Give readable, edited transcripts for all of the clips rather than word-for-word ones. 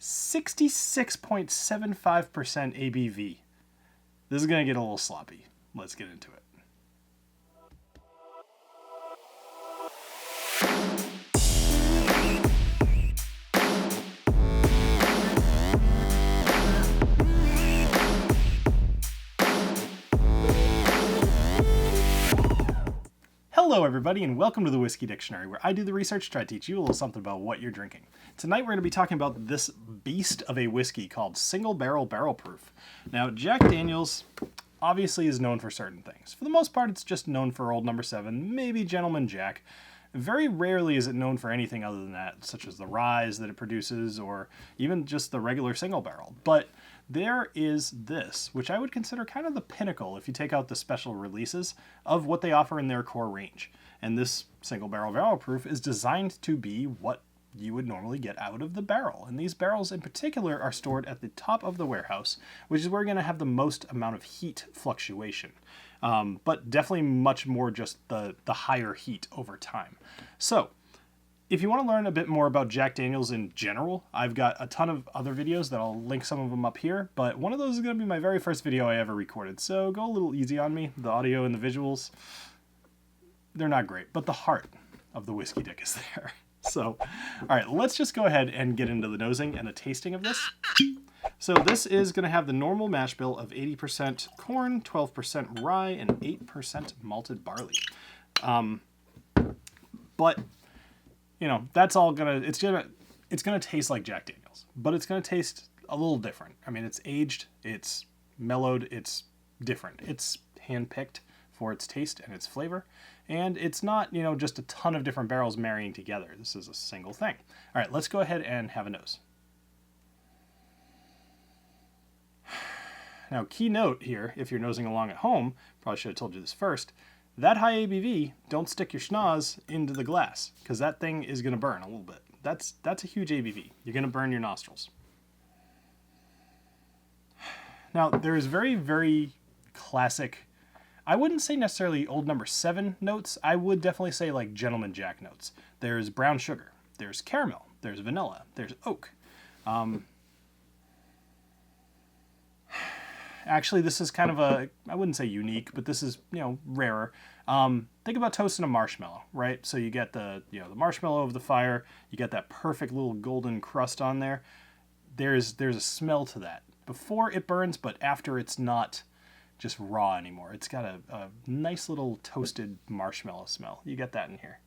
66.75% ABV. This is going to get a little sloppy. Let's get into it. Hello everybody and welcome to the Whiskey Dictionary, where I do the research to try to teach you a little something about what you're drinking. Tonight we're going to be talking about this beast of a whiskey called Single Barrel Barrel Proof. Now Jack Daniel's obviously is known for certain things. For the most part it's just known for Old No. 7, maybe Gentleman Jack. Very rarely is it known for anything other than that, such as the rye that it produces or even just the regular single barrel. But there is this, which I would consider kind of the pinnacle, if you take out the special releases, of what they offer in their core range. And this Single Barrel Barrel Proof is designed to be what you would normally get out of the barrel. And these barrels in particular are stored at the top of the warehouse, which is where you're going to have the most amount of heat fluctuation. But definitely much more just the higher heat over time. So, if you want to learn a bit more about Jack Daniel's in general, I've got a ton of other videos that I'll link some of them up here, but one of those is going to be my very first video I ever recorded, so go a little easy on me. The audio and the visuals, they're not great, but the heart of the Whiskey Dick is there. So, alright, let's just go ahead and get into the nosing and the tasting of this. So this is going to have the normal mash bill of 80% corn, 12% rye, and 8% malted barley. But you know, that's all it's gonna taste like Jack Daniel's, but it's gonna taste a little different. I mean, it's aged, it's mellowed, it's different. It's handpicked for its taste and its flavor, and it's not, you know, just a ton of different barrels marrying together. This is a single thing. All right, let's go ahead and have a nose. Now, key note here, if you're nosing along at home, probably should have told you this first, that high ABV, don't stick your schnoz into the glass, because that thing is going to burn a little bit. That's a huge ABV. You're going to burn your nostrils. Now, there is very, very classic, I wouldn't say necessarily Old No. 7 notes, I would definitely say like Gentleman Jack notes. There's brown sugar, there's caramel, there's vanilla, there's oak. Actually, this is kind of a, I wouldn't say unique, but this is, you know, rarer. Think about toasting a marshmallow, right? So you get the marshmallow over the fire, you get that perfect little golden crust on there. There's a smell to that. Before it burns, but after it's not just raw anymore. It's got a nice little toasted marshmallow smell. You get that in here.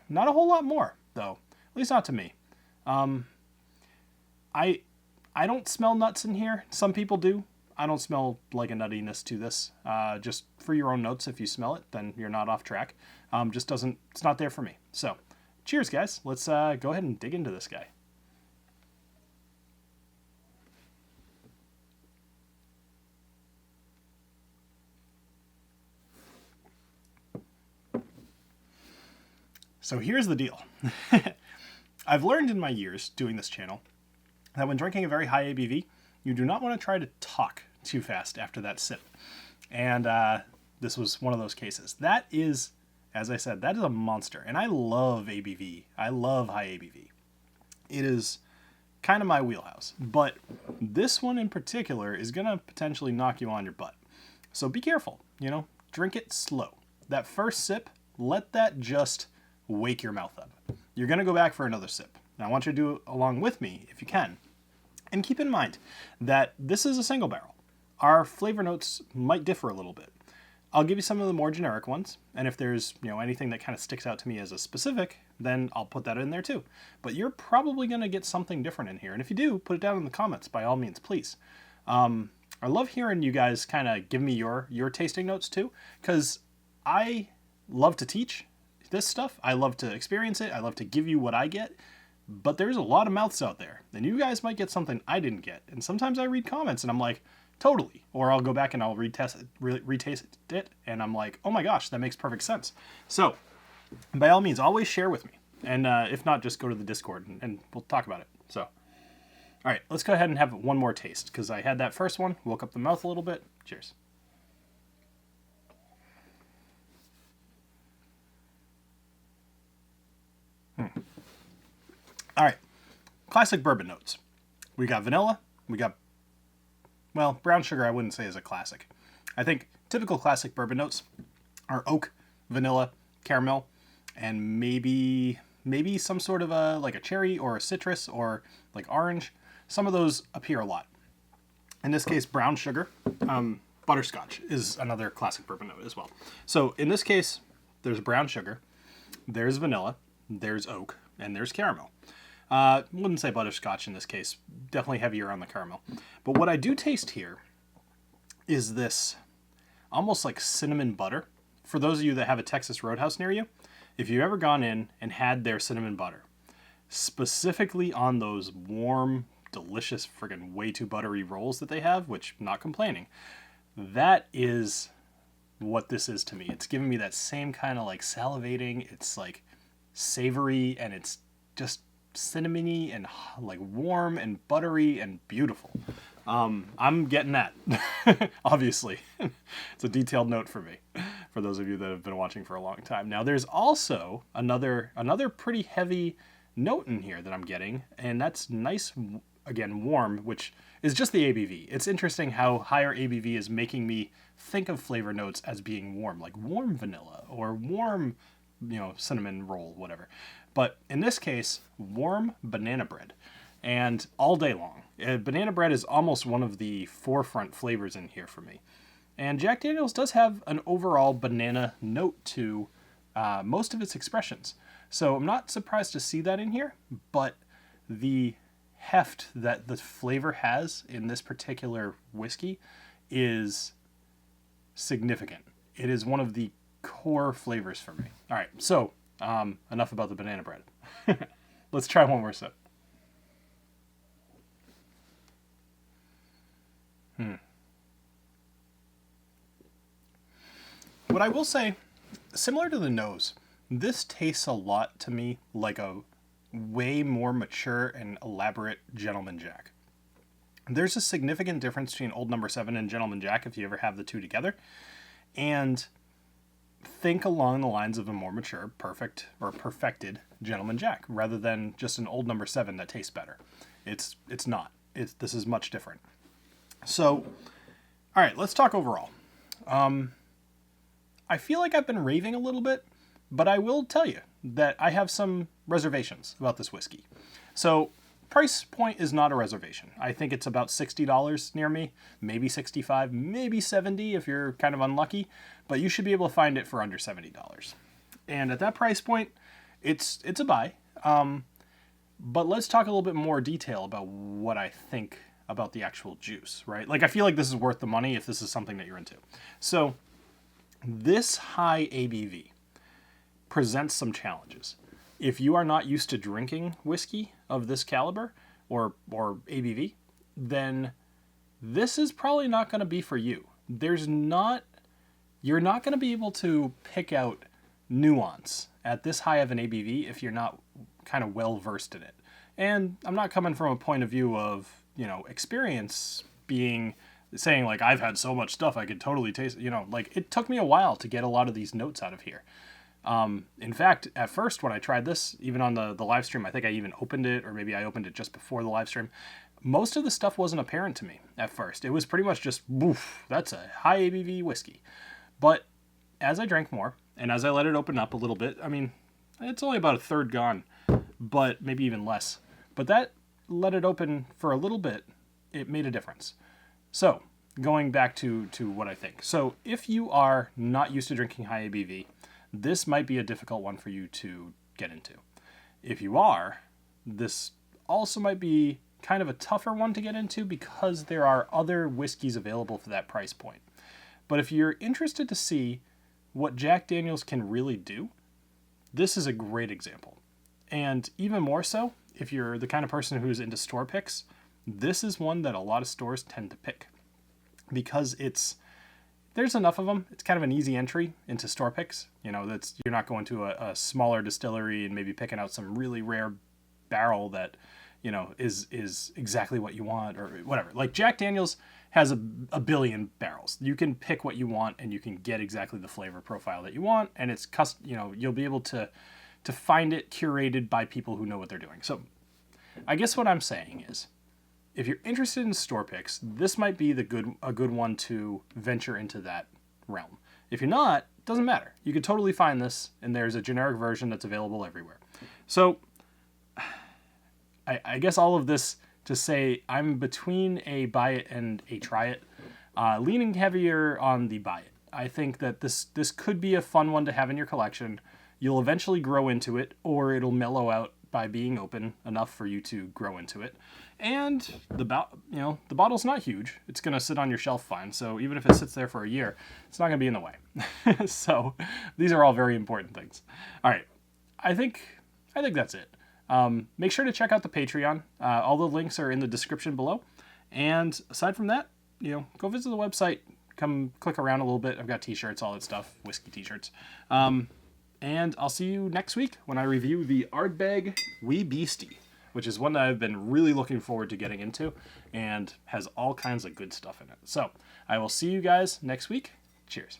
Not a whole lot more, though. At least not to me. I don't smell nuts in here. Some people do. I don't smell like a nuttiness to this. Just for your own notes, if you smell it, then you're not off track. It's not there for me. So, cheers, guys. Let's go ahead and dig into this guy. So here's the deal. I've learned in my years doing this channel that when drinking a very high ABV, you do not want to try to talk too fast after that sip. And this was one of those cases. That is, as I said, that is a monster. And I love ABV. I love high ABV. It is kind of my wheelhouse. But this one in particular is going to potentially knock you on your butt. So be careful, you know, drink it slow. That first sip, let that just wake your mouth up. You're going to go back for another sip. Now I want you to do it along with me if you can. And keep in mind that this is a single barrel. Our flavor notes might differ a little bit. I'll give you some of the more generic ones, and if there's, you know, anything that kind of sticks out to me as a specific, then I'll put that in there too. But you're probably going to get something different in here, and if you do, put it down in the comments by all means, please. I love hearing you guys kind of give me your tasting notes too, because I love to teach this stuff. I love to experience it. I love to give you what I get. But there's a lot of mouths out there, and you guys might get something I didn't get. And sometimes I read comments and I'm like, totally. Or I'll go back and I'll retaste it, and I'm like, oh my gosh, that makes perfect sense. So, by all means, always share with me. And if not, just go to the Discord and we'll talk about it. So, all right, let's go ahead and have one more taste, because I had that first one, woke up the mouth a little bit. Cheers. All right, classic bourbon notes. We got vanilla. We got, well, brown sugar I wouldn't say is a classic. I think typical classic bourbon notes are oak, vanilla, caramel, and maybe some sort of like a cherry or a citrus or like orange. Some of those appear a lot. In this case, brown sugar. Butterscotch is another classic bourbon note as well. So in this case, there's brown sugar, there's vanilla, there's oak, and there's caramel. Wouldn't say butterscotch in this case. Definitely heavier on the caramel. But what I do taste here is this almost like cinnamon butter. For those of you that have a Texas Roadhouse near you, if you've ever gone in and had their cinnamon butter, specifically on those warm, delicious, friggin' way too buttery rolls that they have, which I'm not complaining, that is what this is to me. It's giving me that same kind of like salivating. It's like savory and it's just cinnamony and like warm and buttery and beautiful. I'm getting that. Obviously. It's a detailed note for me, for those of you that have been watching for a long time. Now there's also another pretty heavy note in here that I'm getting, and that's nice, again, warm, which is just the ABV. It's interesting how higher ABV is making me think of flavor notes as being warm, like warm vanilla or warm, cinnamon roll, whatever. But in this case, warm banana bread. And all day long. Banana bread is almost one of the forefront flavors in here for me. And Jack Daniel's does have an overall banana note to most of its expressions. So I'm not surprised to see that in here, but the heft that the flavor has in this particular whiskey is significant. It is one of the core flavors for me. All right, so enough about the banana bread. Let's try one more sip. What I will say, similar to the nose, this tastes a lot to me like a way more mature and elaborate Gentleman Jack. There's a significant difference between Old Number 7 and Gentleman Jack if you ever have the two together. And think along the lines of a more mature, perfected Gentleman Jack, rather than just an Old Number 7 that tastes better. It's not. This is much different. So, all right, let's talk overall. I feel like I've been raving a little bit, but I will tell you that I have some reservations about this whiskey. So, price point is not a reservation. I think it's about $60 near me, maybe $65, maybe $70 if you're kind of unlucky, but you should be able to find it for under $70. And at that price point, it's a buy. But let's talk a little bit more detail about what I think about the actual juice, right? Like, I feel like this is worth the money if this is something that you're into. So, this high ABV presents some challenges. If you are not used to drinking whiskey of this caliber or ABV, then this is probably not going to be for you. You're not going to be able to pick out nuance at this high of an ABV if you're not kind of well versed in it. And I'm not coming from a point of view of, experience saying like, I've had so much stuff I could totally taste, like it took me a while to get a lot of these notes out of here. In fact, at first when I tried this, even on the live stream, I think I even opened it, or maybe I opened it just before the live stream. Most of the stuff wasn't apparent to me at first. It was pretty much just, woof, that's a high ABV whiskey. But as I drank more, and as I let it open up a little bit, I mean, it's only about a third gone, but maybe even less. But that let it open for a little bit, it made a difference. So, going back to what I think. So, if you are not used to drinking high ABV, this might be a difficult one for you to get into. If you are, this also might be kind of a tougher one to get into because there are other whiskeys available for that price point. But if you're interested to see what Jack Daniel's can really do, this is a great example. And even more so, if you're the kind of person who's into store picks, this is one that a lot of stores tend to pick because there's enough of them. It's kind of an easy entry into store picks. You're not going to a smaller distillery and maybe picking out some really rare barrel that, is exactly what you want or whatever. Like Jack Daniel's has a billion barrels. You can pick what you want and you can get exactly the flavor profile that you want. And it's you'll be able to find it curated by people who know what they're doing. So I guess what I'm saying is, if you're interested in store picks, this might be a good one to venture into that realm. If you're not, doesn't matter. You could totally find this, and there's a generic version that's available everywhere. So, I guess all of this to say I'm between a buy it and a try it, leaning heavier on the buy it. I think that this could be a fun one to have in your collection. You'll eventually grow into it, or it'll mellow out by being open enough for you to grow into it. And the bottle's not huge. It's going to sit on your shelf fine. So even if it sits there for a year, it's not going to be in the way. So these are all very important things. All right. I think that's it. Make sure to check out the Patreon. All the links are in the description below. And aside from that, go visit the website. Come click around a little bit. I've got t-shirts, all that stuff, whiskey t-shirts. And I'll see you next week when I review the Ardbeg Wee Beastie, which is one that I've been really looking forward to getting into and has all kinds of good stuff in it. So I will see you guys next week. Cheers.